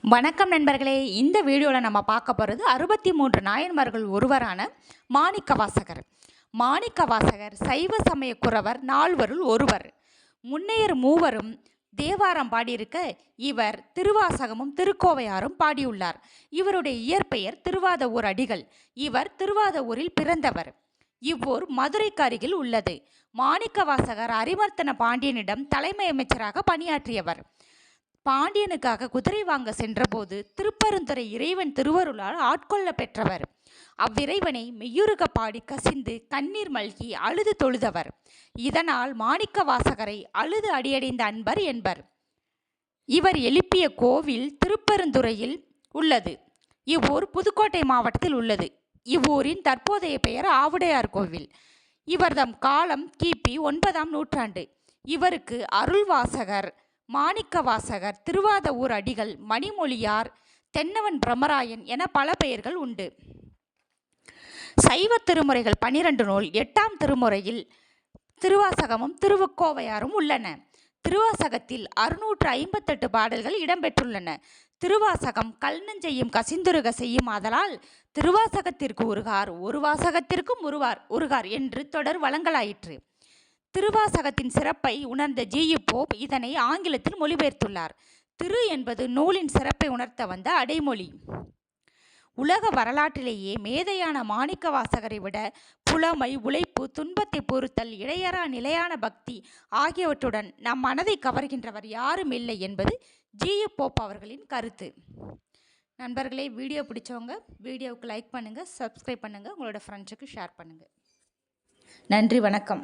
வணக்கம் நண்பர்களே. இந்த வீடியோவில் நம்ம பார்க்க போகிறது 63 நாயன்மார்கள் ஒருவரான மாணிக்கவாசகர். மாணிக்கவாசகர் சைவ சமய குரவர் நால்வருள் ஒருவர். முன்னையர் மூவரும் தேவாரம் பாடியிருக்க இவர் திருவாசகமும் திருக்கோவையாரும் பாடியுள்ளார். இவருடைய இயற்பெயர் திருவாதவூர் அடிகள். இவர் திருவாதவூரில் பிறந்தவர். இவ்வூர் மதுரைக்கு அருகில் உள்ளது. மாணிக்கவாசகர் அரிமர்த்தன பாண்டியனிடம் தலைமை அமைச்சராக பணியாற்றியவர். பாண்டியனுக்காக குதிரை வாங்க சென்றபோது திருப்பரந்துரை இறைவன் திருவருளால் ஆட்கொள்ள பெற்றவர். அவ்விறைவனை மெய்யுருக பாடி கசிந்து கண்ணீர் மல்கி அழுது தொழுதவர். இதனால் மாணிக்க வாசகரை அழுது அடியடைந்த அன்பர் என்பர். இவர் எழுப்பிய கோவில் திருப்பரந்துறையில் உள்ளது. இவ்வூர் புதுக்கோட்டை மாவட்டத்தில் உள்ளது. இவ்வூரின் தற்போதைய பெயர் ஆவுடையார் கோவில். இவர்தம் காலம் கிபி 9ஆம் நூற்றாண்டு. இவருக்கு அருள்வாசகர், மாணிக்கவாசகர், திருவாதவூர் அடிகள், மணிமொழியார், தென்னவன் பிரமராயன் என பல பெயர்கள் உண்டு. சைவ திருமுறைகள் 12 நூல். 8ஆம் திருமுறையில் திருவாசகமும் திருக்கோவையாரும் உள்ளன. திருவாசகத்தில் 658 பாடல்கள் இடம்பெற்றுள்ளன. திருவாசகம் கல் நெஞ்சையும் கசிந்துருக செய்யும் ஆதலால் திருவாசகத்திற்கு உருகார், ஒரு வாசகத்திற்கும் உருகார் என்று தொடர் வழங்கலாயிற்று. திருவாசகத்தின் சிறப்பை உணர்ந்த ஜி.யு. போப் இதனை ஆங்கிலத்தில் மொழிபெயர்த்துள்ளார். திரு என்பது நூலின் சிறப்பை உணர்த்த வந்த அடைமொழி. உலக வரலாற்றிலேயே மேதையான மாணிக்க வாசகரை விட புலமை, உழைப்பு, துன்பத்தை பொறுத்தல், இடையறா நிலையான பக்தி ஆகியவற்றுடன் நம் மனதை கவர்கின்றவர் யாரும் இல்லை என்பது ஜி.யு. போப் அவர்களின் கருத்து. நண்பர்களே, வீடியோ பிடிச்சவங்க வீடியோவுக்கு லைக் பண்ணுங்கள், சப்ஸ்கிரைப் பண்ணுங்கள், உங்களோட ஃப்ரெண்ட்ஸுக்கு ஷேர் பண்ணுங்கள். நன்றி, வணக்கம்.